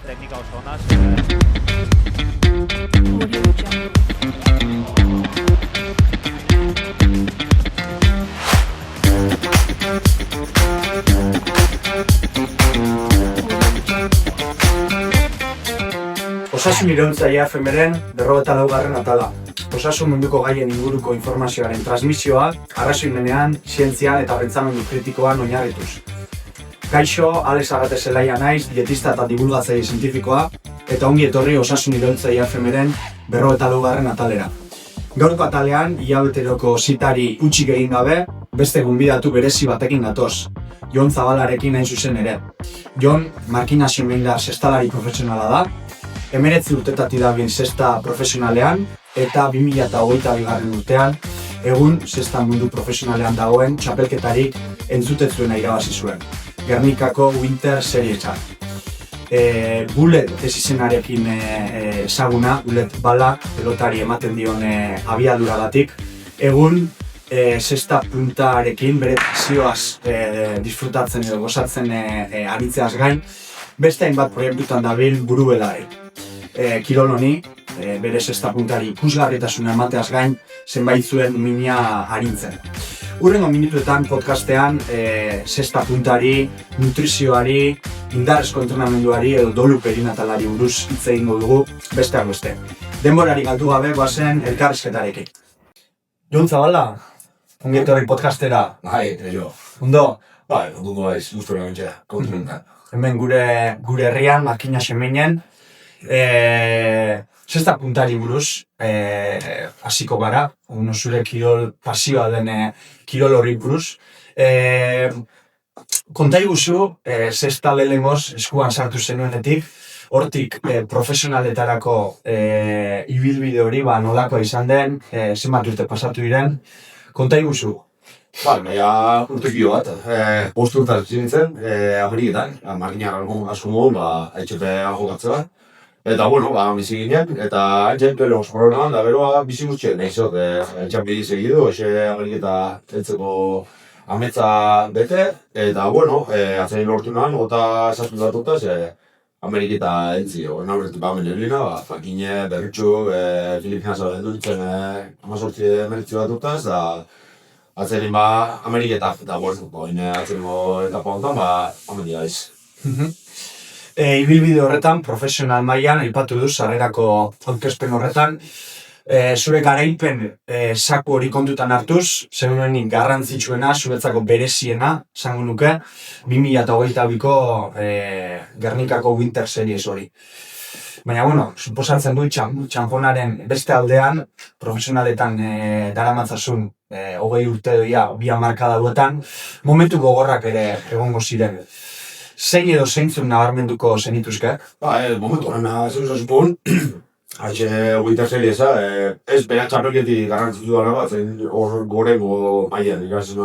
teknika oso ona. Osasun iraultzailea FMren 44. atala. Osasun munduko gaien inguruko informazioaren transmisioa, arrazoimenean, zientzian eta pentsamendu kritikoan oinarrituz. Kaixo, Alex Agate Zelaia naiz, dietista eta divulgatzaile zientifikoa, eta ongi etorri Osasun iraultzailea FMren 44. atalera. Gaurko atalean, hilabeteroko zitari utzik egin gabe, beste gonbidatu berezi batekin gatoz. Jon Zabalarekin hain zuzen ere. Jon, markinazio meindar zestalari profesionala da, 19 urtetatik dabil zesta profesionalean eta 2022. urtean egun zesta mundu profesionalean dagoen txapelketarik entzutetzuena irabazi zuen. Gernikako Winter Seriesan. Bullet ez izenarekin ezaguna, Bullet bala, pelotari ematen dion abiaduragatik. Egun zesta puntarekin bere pasioaz disfrutatzen edo gozatzen aritzeaz gain, beste hainbat proiektutan dabil burubelarri. Kirol honi, bere zesta puntari ikusgarritasuna emateaz gain, zenbait zuen mina arintzen. Hurrengo minutuetan podcastean zesta puntari, nutrizioari, indarrezko entrenamenduari edo dolu perinatalari buruz hitz egingo dugu besteak beste. Denborari galdu gabe goazen elkarrizketarekin. Jon Zabala, ongi etorri podcastera. Bai, jo. Ondo? Bai, ondo baiz, gustora gantxea, kontuenta. Hemen gure herrian, Markina Xemeinen, zesta puntari buruz hasiko gara, zure kirol pasioa den kirol horri buruz. Konta iguzu, zesta lehengoz eskuan sartu zenuenetik, hortik profesionaletarako ibilbide hori nolakoa izan den, zenbat urte pasatu diren, konta iguzu. Baina urtekio bat, 5 urte zintzen, Ameriketan, Markina asko modu, HP jokatzea. Eta, bueno, bizi ginen, eta haintzen pelo oskoronan, da beroa bizi gutxien, nahi zot, txampi segidu, Ameriketa entzeko ametsa bete, eta, bueno, atzen lortu nahan, gota esazun datutaz, Ameriketa entzio, naurretik Berlina, Fakine, Berritxu, Filipinas dutzen 18 meritzu datutaz, da atzerin Ameriketa, eta, bueno, atzengo etapa honetan, Amerika iz. Ibilbide horretan, profesional mailan aipatu du sarrerako aurkezpen horretan, zure garaipen saku hori kontutan hartuz, segurenik garrantzitsuena, zuretzako bereziena, esango nuke, 2022ko Gernikako Winter Series hori. Baina, bueno, suposatzen du txanponaren beste aldean, profesionaletan daramatzazun 20 urte doia, 2 hamarkada duetan, momentu gogorrak ere egongo ziren. Zein edo zeintzuk nabarmenduko zenituzke? Momentu horrena, zuzazupun, Winter Seriesa, ez bera txapelketi garrantzitu dara bat, hor gorego maian, ikasen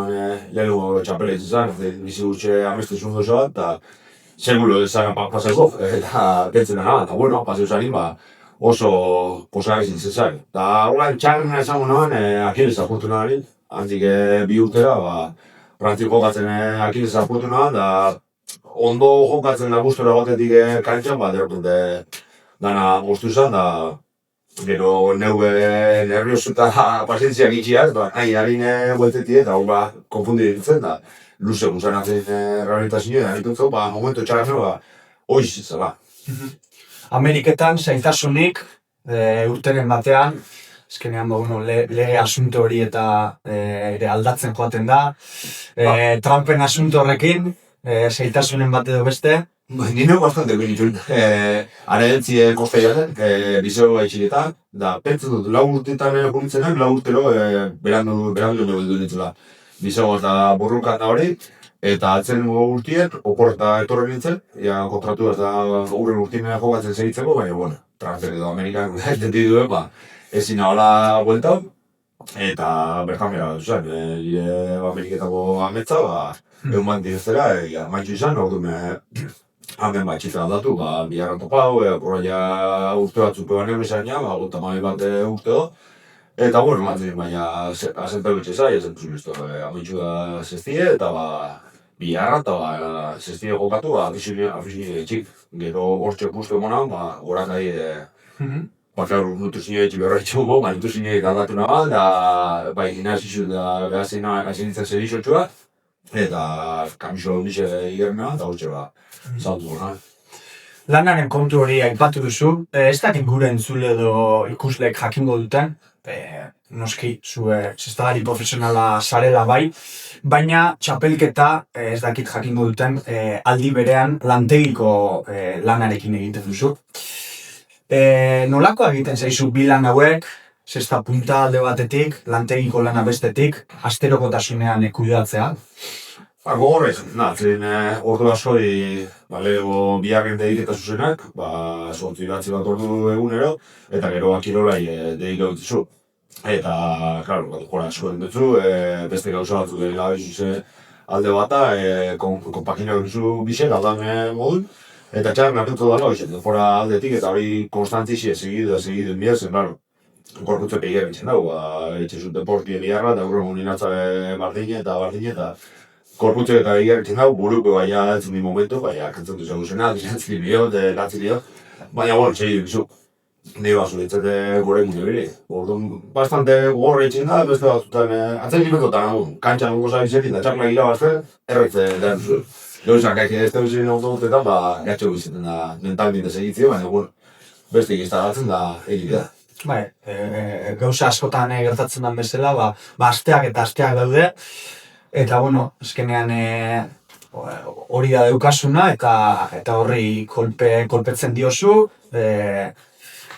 lehenengo txapelketi izan, bizi gutxe ameste zuen dozo bat, eta segulo ezagan pasako, eta pentzen dara, eta bueno, paseo zarin, oso posagak zintzen zain. Eta horrein txarrena esango nahan, Akiles apurtu nahan, handik 2 urtera, Frantziko jokatzen Akiles apurtu nahan, da ondo jokatzen da gustora batetik kantxan, derrepente dana guztu izan, da gero neue nerviosu eta pasientzia gitxiaz, nahi harin bueltetik eta hor konfundi ditzen, da luze guzan atzen rehabilitazioa, da nitutzu, momentu txarrafero, hoiz zela. Ameriketan, zaintasunik, urteren batean, ezkenean lege asunto hori eta ere aldatzen joaten da, Trumpen asunto horrekin, zaintasunen bat edo beste. Nire bastante benitun. Areentzie kostaiazen, bizeo gaitxinetan, da pentsu dut, 4 urtetan punitzenak, 4 urtero berandu nebeldu nintzula. Bizeo eta borrukan da hori, eta atzen urtien, oporta etorren nintzen, kontratu eta urren urtien jokatzen segitzeko, baina, bueno, transfer edo Amerikan entendiduen, ezin ahola buelta, eta bertan bera duzan, Ameriketako ametza, egun bat direztera, maitxu izan, orduan hamen txifra aldatu, biharran topau, horreia urte batzuk peban egin izan, gota bat urte do. Eta, bueno, baina azenpeu bitxe zai, ezen zuzizto, amaitxu da zestie, eta biharra eta zestile jokatu, afizio txik. Gero hortxe puztu emonan, horakai bakar nutrizioa etxe berra etxugo, nutrizioa galdatu nagal, da bai gimnasizu da behazen nintzen zerixotxua, eta kamiso hundixe igerna, eta hortxe saltu gona. Lanaren kontu hori aipatu duzu, ez dakit gure entzule edo ikusleek jakingo duten, noski zue zestalari profesionala zarela bai, baina txapelketa ez dakit jakingo duten aldi berean lantegiko lanarekin egiten duzu. Nolakoa egiten zaizu bi lan hauek, zesta punta alde batetik, lantegiko lana bestetik, asterokotasunean kudeatzea? Gogorrez, zen ordu askoi, lego biharren deiketa zuzenak, sortzi batzi bat ordu egunero, eta gero akirolai deika dutzu. Eta, klaro, jora asko dutzu, beste gauza batzuk gabezu alde bata, konpakina dutzu bizen, aldan modun, eta txar napitu dago izan, fora aldetik, eta hori konstantzixe segidu enbiar, zen, klaro, gorputzek egin egin dago, etxe zut deportien biharra, eta gure muninatza bardine eta korputzek eta egiarritzen dago, buruko baina altzen di momentu, baina kantzen du zagusena, dizentzili bio, gatzi dio, baina gure txegi duzu. Nei basu ditzete gore gure bire. Orduan, bastante gorre etxen da, beste batzutan, atzen gimekotan agun, kantxan goza izetin da txarla gira bazte, erretze da duzu. Gauzak ez da duzen autobutetan, gatxo biziten da mentalmente segitzio, baina beste egiztagatzen da egitea. Bai, gauza askotan gertatzen den bezala, asteak eta asteak daude, eta, azkenean hori da deukasuna eta horri kolpetzen diozu,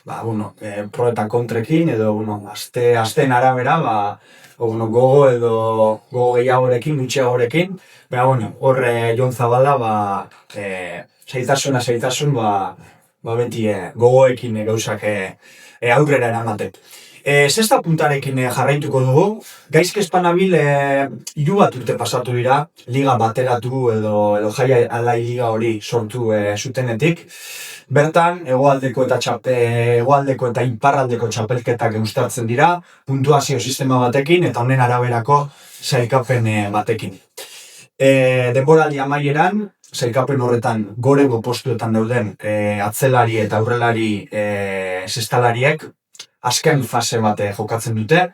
pro eta kontrekin edo asteen arabera, gogo edo gogo gehiagorekin, gutxiagorekin, baina horre Jon Zabala zaitasun beti gogoekin gauzak aurrera eramaten. Zesta puntarekin jarraituko dugu, gaizki espanabil 3 bat urte pasatu dira, liga bateratu edo jai alai liga hori sortu zutenetik. Bertan, hegoaldeko eta iparraldeko txapelketak gustatzen dira, puntuazio sistema batekin eta honen araberako sailkapen batekin. Denboraldi amaieran, sailkapen horretan gorego postuetan dauden atzelari eta aurrelari zestalariek azken fase bat jokatzen dute,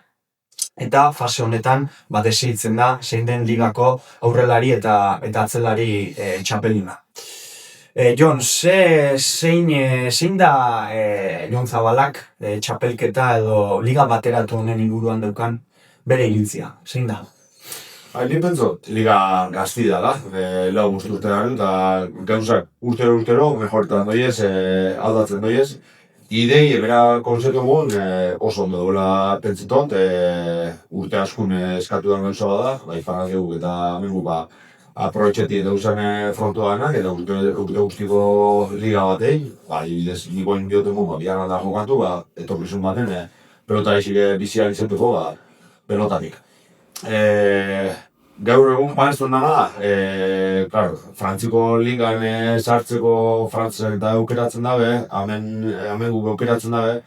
eta fase honetan deseitzen da zein den ligako aurrelari eta atzelari txapelduna. Jon, zein da Jon Zabalak txapelketa edo liga bateratu honen inguruan daukan bere iritzia? Zein da? Ni pentsot, liga gazti dala, lau urte garen, eta gauzak urtero mejoretan doiez, aldatzen doiez. Idei, ebera konzeptu egun oso ondo dola pentsitont, urte askun eskatu dan gauza bada, fanak eguk eta amengu aprobetxeti dauzan frontoanak, eta urte guztiko liga batei, ibidez, nikoen bioten gu, biharra da jokatu, etorkizun baten, pelota esik bizian izateko, pelotatik. Gaur egun panezten dana, Frantziko ligan sartzeko Frantzak eta aukeratzen dabe, hemen guk aukeratzen dabe,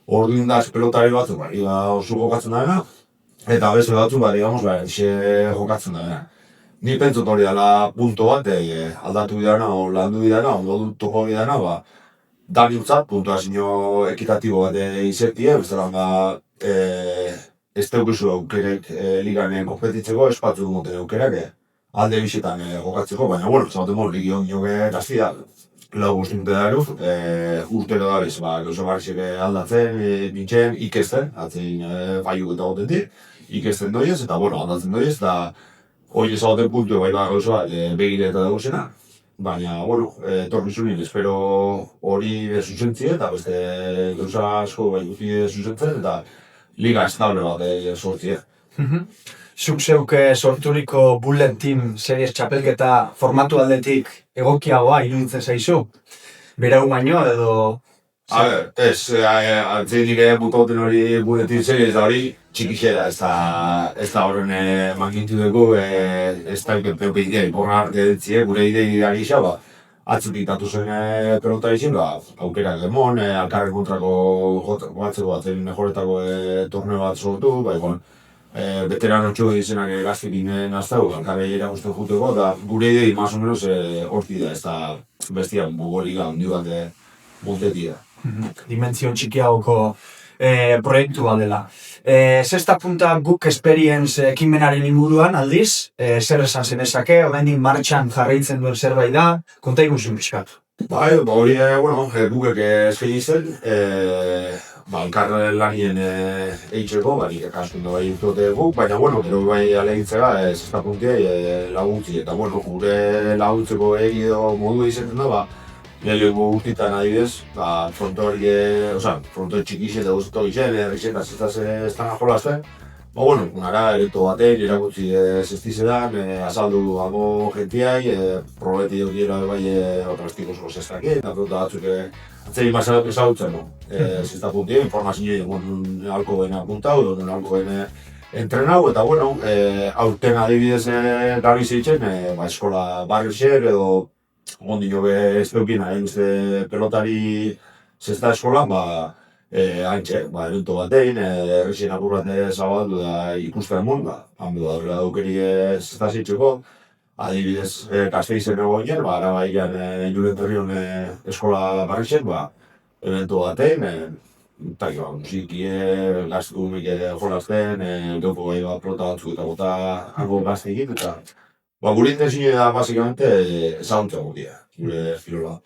orduan da pelotari batzuk, oso jokatzen dabe, eta beste batzuk, jokatzen dabe. Ni pentsot hori dela punto bat, aldatu bidana, landu bidana, ondo toko bidana, dani utzat, puntuazio ekitatibo bat izetie, bestelan ez teukizu aukerek liganen kompetitzeko, espatzu duten aukerak alde bisetan jokatzeko, baina, zaten ligion joge gaztia, lau guztin dute daru, urtero da bez, gauza barrizek aldatzen, nintzen, ikesten, atzen faiuk eta gotetik, ikesten doiez, eta aldatzen doiez, eta hori ezagoten puntu gauza begire eta dagozena, baina, etorkizunin, espero hori zuzentzie, eta beste gauza asko guti zuzentzen, eta liga estable bat sortzie. Zuk zeuk sorturiko Bullet Team series txapelketa formatu aldetik egokiagoa iruditzen zaizu? Berau baino edo... Ez, antzenik butoten hori Bullet Team series da hori txikixera, ez da horren mangintu dugu, ez da peupeitea iporra arte gure idei gisa, atzutik datu zen pelota izin, aukerak demon, alkarren kontrako batzeko batzen mejoretako torneo bat sortu, veteranotxo izenak gaztekin naztau, alkarri eragusten juteko, eta gure idei, más o menos, horti da, ez da bestia bugoliga handi bat montetia. Dimentsio txikiagoko proiektua dela. Zesta punta guk experience ekimenaren inguruan aldiz, zer esan zenezake, oraindik martxan jarraitzen duen zerbait da, konta igusun pixkat. Bai, hori, gukek eskaini zen, elkar lanien eitzeko, nik ekaskun da bai urteote guk, baina, gero bai alegitzega, zesta puntiai laguntzi, eta, gure laguntzeko egido modu izaten da, lehenko urtitan adibidez, fronto txikixe eta guztu gizien, errixen eta zestaz estana jolazten. Nara ereto baten, erakutsi zestizetan, azaldu dago gentiai, probeti dira bai plastikosko zestakin, eta batzuk atzeri mazalak ezagutzen, zesta punti, informazio alko gene apuntau, alko gene entrenau, eta aurten adibidez gabi zeitzen, eskola barrixer edo ondino ez deukina, pelotari zesta eskolan, haintxe, eruto batein, errexen apur bat zabaldu da ikusten emun, handu da horrela dukeri zesta zeitzeko, adibidez Gasteizen egoinen, arabaian Julen Berrion eskola barrixen, eventu batein, musikie, gaztumik jolazten, geupo gai pelota batzuk eta bota hango gazteikin, eta gure intenzio da, basikamente, ezaguntza gutia, gure filola.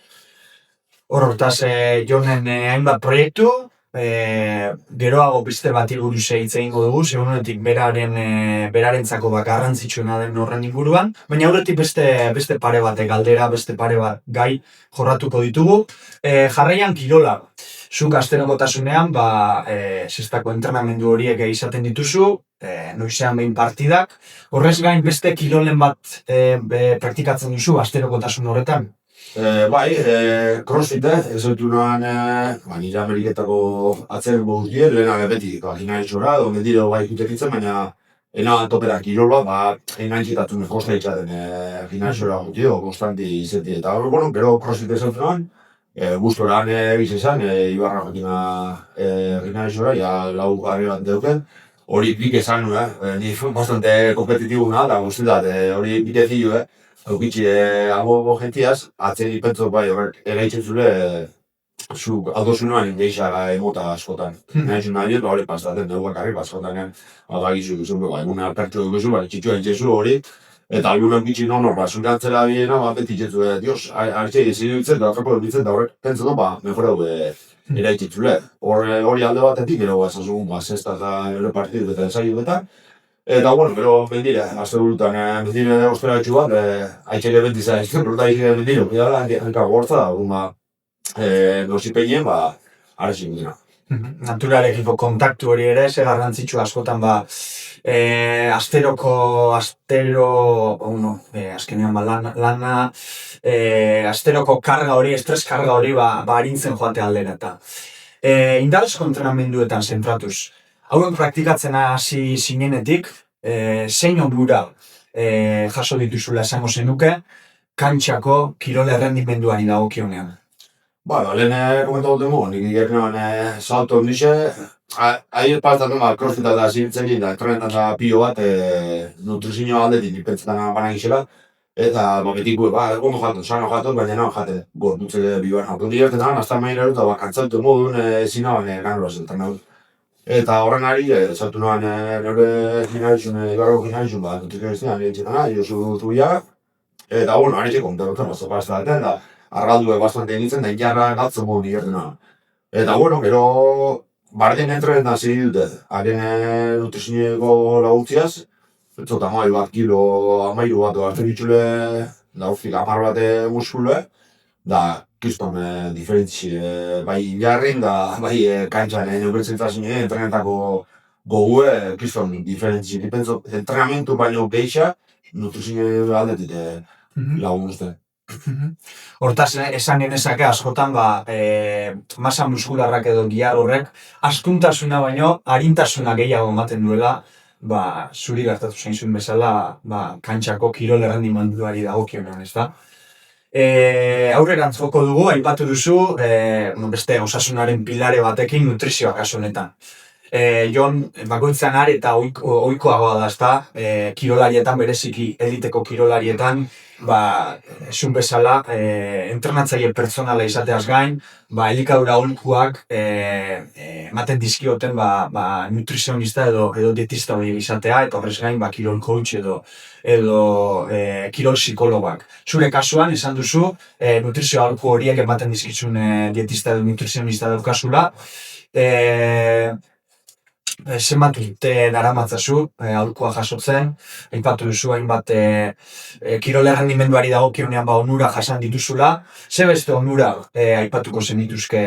Hortaz, jonen hainbat proiektu, geroago piste bati buruz hitz egingo dugu, segunetik berarentzako garrantzitsuena den horren inguruan, baina aurretik beste pare bat galdera, beste pare bat gai jorratuko ditugu. Jarraian kirola, zuk asterokotasunean, zestako entrenamendu horiek izaten dituzu, noizean behin partidak, horrez gain beste kirolen bat praktikatzen duzu asterokotasun horretan? Crossfit, ez dut noan, nire Ameriketako atzen guztien, lehenak beti, ginaritxora, donde dira ikutekitzen, baina ena topera kirol bat, enantzitatun kosta itxaten ginaritxora guztio, konstanti izeti, eta gero Crossfit ez dut noan, guztoran bizizan, Ibarra jakina ginaritxora, lau garri bat deuken, hori pik esan nuen, nire bastante kompetitibuna, eta guztetat, hori pite zillu, Eukitzi, hago gentiaz, atzen ipentzo horrek eraitzen zule zuk aldozunoan indeixaga emota askotan. Nahizu nahi dut, hori pasaten dugu bakarri, askotan bagizu gizun, egun alpertxo dugu zu, txitxua entzezu hori, eta alguna eukitzi nonor, zure antzela biena, beti txetzu, dios, hartxe izidu ditzen, da atrapo ditzen, da horrek pentsa du, mejor dugu eraitzen zule. Hori alde batetik, gero esasun, zesta eta partidu eta ensaiu eta, eta, gero mendire, azte burutan, mendire ostera etxu bat, haitxere bentizan, pelota izan mendire, bidala, hanka gortza da, dozipeinen, arezin dira. Naturarekiko kontaktu hori ere, ze garrantzitsu askotan, azkenean lana, asteroko karga hori, estres karga hori, harintzen joate aldera eta. Indarrezko entrenamenduetan zentratuz, hauen praktikatzen hasi zinenetik, zein onura jaso dituzula esango zenuke, kantxako kirol errendimenduari dagokionean. Lehen komentatu dugu, nik ikernean salto ondixe, ahi partatzen crossfit eta zirtzen da, entrenetan da pio bat, nutrizio aldetik nipentzetan banak izela, eta betiko, ondo jatun, sano jatun, baina nahi jate, gorputzek biban jatun direktetan, hasta maila dut, kantzautu modun ezin nagoen ganroaz entrenatu. Eta horren ari, saltu noan nire ginarizun, ibarroko ginarizun, nutrizio eztean, egitxetana, josu zuia, eta aritxeko, enterotan, bazopazta daten, da, arraldue bastante egitzen, da injarra gatzen modu nigertena. Eta, gero, bardien entrenetan hasi dute, haren nutrizioko laguntziaz, betzot amairu bat kilo, amairu bat hartzen ditxule, da urfik amar bat muskulue, da, kiston diferentzi, bai injarrin, da, bai kantxan, neubertzen entrenetako gogue, kiston diferentzi, entrenamentu baino geisha, nutrizio aldetit lagunuzte. Hortaz, esan genezake askotan, masa muskularrak edo gihar horrek, askuntasuna baino, harintasuna gehiago ematen duela, zuri gertatu zainzun bezala, kantxako kirol errendimenduari dagokionean, ezta? Aurrerantz joko dugu, aipatu duzu, beste osasunaren pilare batekin nutrizioa kasu honetan. Jon, bakoitzan are eta ohikoagoa da, ezta? Kirolarietan, bereziki eliteko kirolarietan, esun bezala, entrenatzaile pertsonala izateaz gain, elikadura aholkuak ematen dizkioten nutrizionista edo dietista hori izatea, eta horrez gain kirol coach edo kirol psikologak. Zure kasuan, esan duzu, nutrizio aholku horiek ematen dizkizun dietista edo nutrizionista daukazula. Zenbat urte daramatzazu aholkua jasotzen, aipatu duzu hainbat kirol errendimenduari dagokionean onura jasan dituzula. Ze beste onura aipatuko zenituzke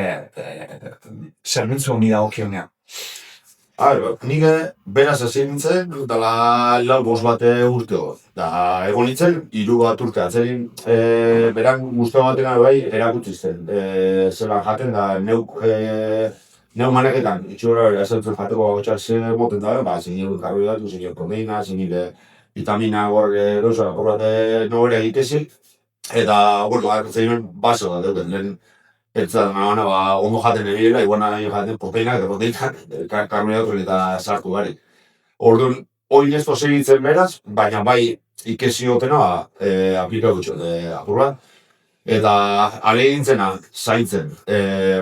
zerbitzu honi dagokionean? Nik beraz hasi nintzen, dela lau bost bat urteo. Da, egon nintzen, 3 bat urte atzerin, beran guztua batena erakutsi zen. Zelan jaten da, neu maneketan, itxura esatzen jateko gotxar moten da, zinil karbohidratu, zinil proteina, zinil vitamina, erosa, horrate nobere egitezik. Eta, zein baso da, lehen Eta ondo jaten egiela, iguana jaten proteinak eta proteinak, karbohidratu eta sartu gari. Orduan, hori ez segitzen beraz, baina ikesiotena aplikatu txot apurra. Eta alegintzena zaintzen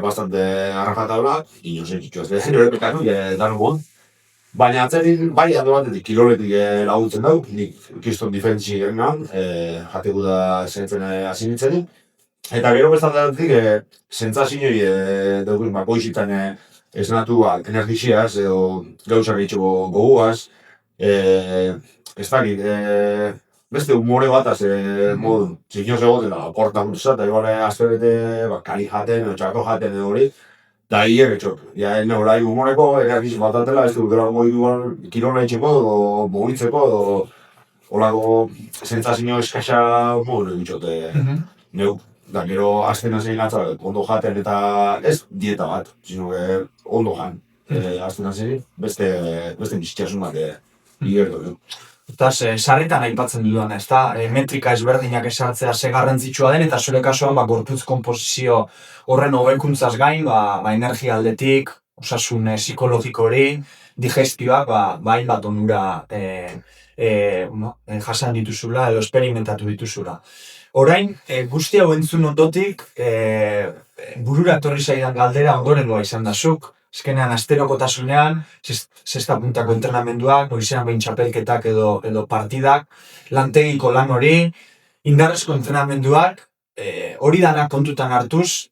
bastante arrajatabla, inozen kitxo ez nire pekatu, dano bon. Baina atzerin, aldo batetik kiroletik laguntzen dau, nik kiston difentsi egan, jateko da zaintzen hasi nintzen. Eta gero bestatik, sentzazioi dugun goizitan esnatu energiziaz edo gauzak itxeko goguaz. Ez dakit, beste humore bataz modun, zinoz egoten da, porta muntza, eta egon azte bete kari jaten, txako jaten edo hori. Da hiek etxok, nahi humoreko energizi bat atela, ez dut kirola itxeko edo mogitzeko edo holako sentzazio eskasa modun egitxote neu. Da, gero aztena zein atza, ondo jaten eta ez dieta bat, sino ondo jan. Aztena zein, beste bizitxasun bat igertu. Eta sarritan aipatzen dudan, ez da, metrika ezberdinak esartzea ze garrantzitsua den, eta zure kasuan gorputz konposizio horren hobekuntzaz gain, energia aldetik, osasun psikologiko hori, digestioak, hainbat onura jasan dituzula edo esperimentatu dituzula. Orain, guzti hau entzun ondotik, burura etorri zaidan galdera ondorengoa izan da zuk. Azkenean, asterokotasunean, sexta puntako entrenamenduak, noizean behin txapelketak edo partidak, lantegiko lan hori, indarrezko entrenamenduak, hori danak kontutan hartuz,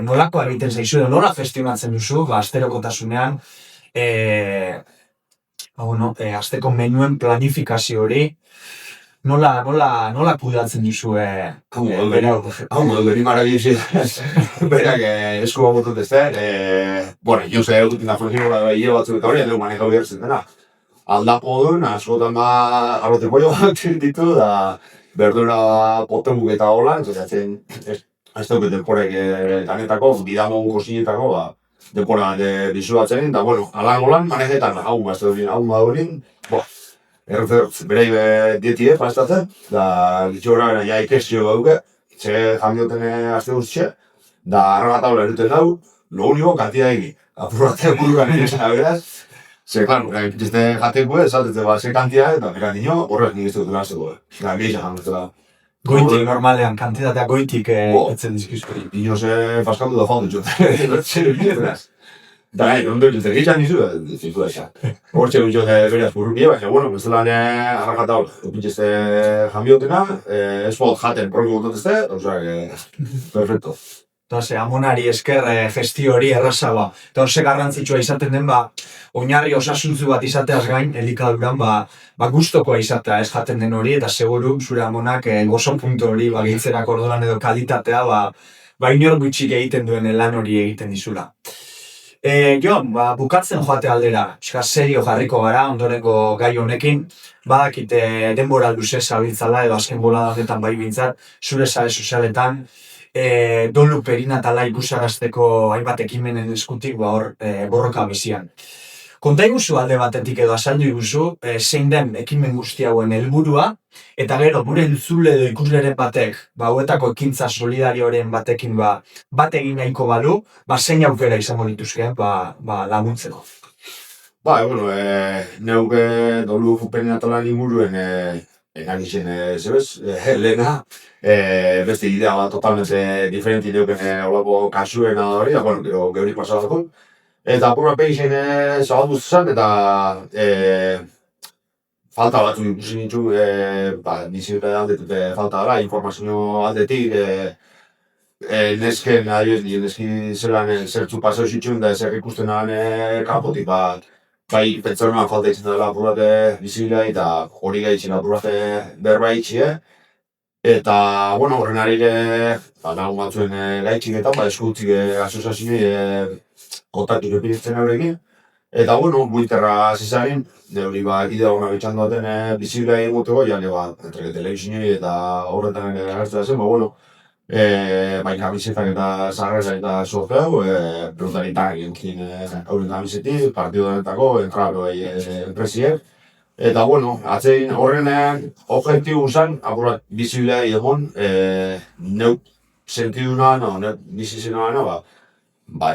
nolako egiten zaizu edo nola gestionatzen duzu, asterokotasunean, asteko menuen planifikazio hori, nola kudatzen duzu Hau modu beri marabizi, berak esku bagotut ez da, jo ze egutin da flexioa da hile batzuk eta hori, edo manejau behar zen dena. Aldapo duen, askotan arrote pollo bat ditu, da berdura potembuk eta hola, ez dut denporek danetako, bidamon kosinetako, denpora dizuatzen, eta alan holan manejetan, hau madurin, berei dietie pastatzen, da gitxora ikestio gauke, ze jamioten azte guztxe, da arragatabla eruten dau, lo único kantia egi. Apurratzea burukan egizena beraz, ze, klaro, jeste jateko esaltetze ze kantia, eta merantino horrek nik ez dut durazeko, da gehiago jametzela. Goitik normalean, kantitatea goitik etzen dizkizuri. Inoze paskaldu da faldu txot, zer eginetenaz. Da, ondo dute gehiago nizu, zitu da. Hortxe dut beraz burrukia, baina, bezala arrakatabla. Opintxezte jamiotena, ez bot jaten proki botatezte, perfecto. Eta amonari esker gestio hori erraza Eta horze garrantzitsua izaten den oinarri osasuntzu bat izateaz gain, elikaduran gustokoa izatea ez jaten den hori, eta seguru zure amonak gozo puntu hori gehitzerak ordolan edo kalitatea inor gutxik egiten duen lan hori egiten dizula. Jon, bukatzen joate aldera, serio jarriko gara ondorengo gai honekin, badakite denbora luzez zabiltzala edo azken boladaketan bai bintzat, zure sare sozialetan, dolu perinatala ikusarazteko hainbat ekimenen eskutik borroka bizian. Konta iguzu alde batetik edo azaldu iguzu, zein den ekimen guzti hauen helburua, eta gero gure entzule edo ikusleren batek, hauetako ekintza solidarioaren batekin bat egin nahiko balu, zein aukera izango dituzke laguntzeko. Bueno, neuke dolu fupenen atalan inguruen enagixen zebez, lehena, beste idea bat totalmente diferenti neuken olako kasuena hori, da, bueno, gero geuri pasadako. Eta apurra peixen zabaldu zen, eta falta batzu ikusi nintu, bizitza aldetik falta dara, informazio aldetik, nesken, neski zelan zertzu pasau zituen, da zer ikusten nahan kanpotik, bai, pentsarunan falta izan dela apurate bizibila eta hori gaitzen apurate berba itxie. Eta, bueno, horren harire, lagun batzuen gaitxik eta eskutzik asozazioei kontaktu repinitzen horrekin. Eta, bueno, buiterra zizaren, hori idea hona bitxan duaten bizibila egoteko, jane entreke telebizinei eta horretan gertzen zen, bueno, bai kamisetak eta zarrera eta sorteu, pelotaritak egin hauren kamisetik, partidudanetako, entraro enpresiek. Eta, bueno, atzein horren objektibu zen, apurat bizibila egon, neuk sentiduna, neuk bizizena,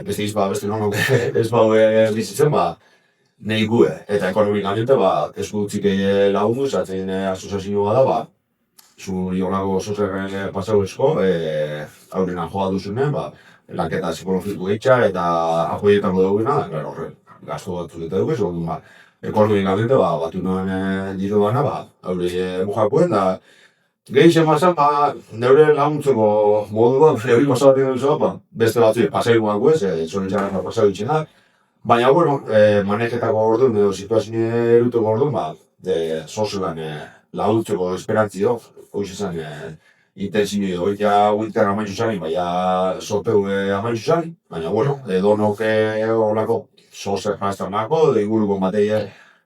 beste izba, beste nonok ez bizitzen, nahi gue. Eta ekonomikamente, ez gutzik lagunduz, atzein asozazioa da, zuri honako sozerren pasau esko, haurena joa duzunen, lanketa psikologiko geitxa eta apoietako duguna, horren, gazto batzuk eta duguz, ekonomikamente, batu noen ditu dana, haure mojapuen, da gehixen mazan, neure laguntzeko modu hori pasabatik duzu, beste batzu pasailuak guez, zoren txarra pasau itxenak, baina, bueno, maneketako orduan, edo situazio eruteko orduan, sozelan laguntzeko esperantzio, hoiz esan intensinio, hoitia winter amaitzu zani, baina sorteu amaitzu zani, baina, bueno, donok horako sozer pastamako, inguruko mateie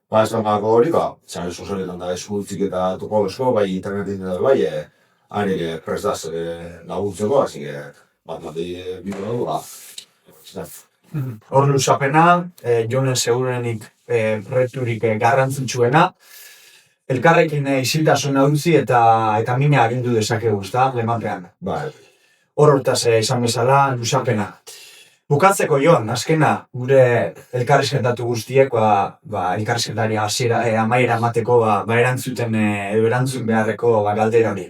pastamako hori, zare sozeletan da eskultzik eta toko esko, bai internetin da bai, are prestaz laguntzeko, hasi mateie bitu dugu, Hor luzapena, jonen segurenik proiekturik garrantzitsuena, elkarrekin isiltasuna utzi eta mina agindu dezakegu, ezta, lemapean. Hor hortaz izan bezala, luzapena. Bukatzeko Jon, azkena, gure elkarrizketatu guztiek, elkarrizketari amaiera emateko, erantzun beharreko galdera hori.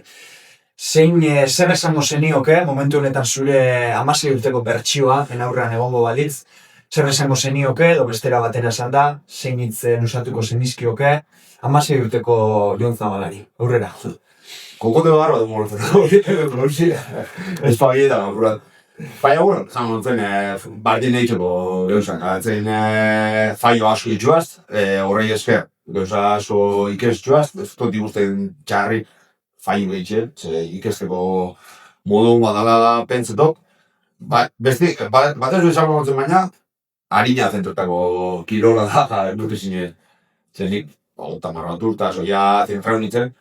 Zer esango zenioke, momentu honetan zure 16 urteko bertsioa, aurrean egongo balitz, zer esango zenioke, edo bestera batera esan da, zein hitz usatuko zenizkioke, 16 urteko Jon Zabalari, aurrera. Kokote barra du mortzen, ez pagietan, apurat. Baina, bueno, zango zen, bardin egiteko gauzak, zen faio asko itxuaz, horrei esker, gauza asko ikestxuaz, ez dut ikusten txarri faio egitxen, ikesteko modu badala pentsetok. Beste, bat ez izango gontzen baina, harina zentrotako kirola da, dut izinen, zenik, tamarrat urta, soia zentraun nintzen,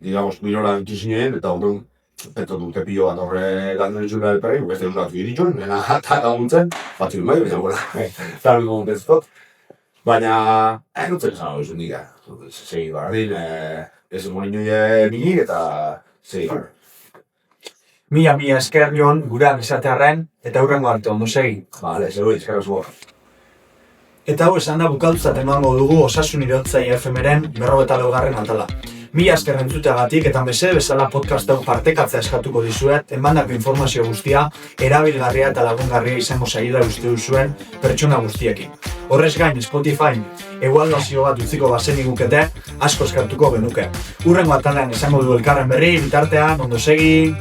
digamos, kirola entizinen, eta ondun, pentsatu dute pilo bat horre ganden izuna elperri, beste dut dut giritxun, nena eta guntzen, batzuk bai, baina, bueno, zaren dugu pentsetot. Baina, nutzen esan hau izun dira, segi bardin, ez molinue minik eta segi bardin. Mila esker Jon, gurean izatearren, eta hurrengo arte ondo segi. Bale, zego izkarra zua. Eta hau esan da bukatutzat emango dugu Osasun Iraultzaile FM-ren 44. atala. Mila esker entzuteagatik eta bezala podcast hau partekatzea eskatuko dizuet, emandako informazio guztia, erabilgarria eta lagungarria izango zaila uste duzuen pertsona guztiekin. Horrez gain, Spotify ebaluazio bat utziko bazen igukete, asko eskartuko genuke. Hurrengo atalean esango du elkarren berri, bitartean, ondo segi...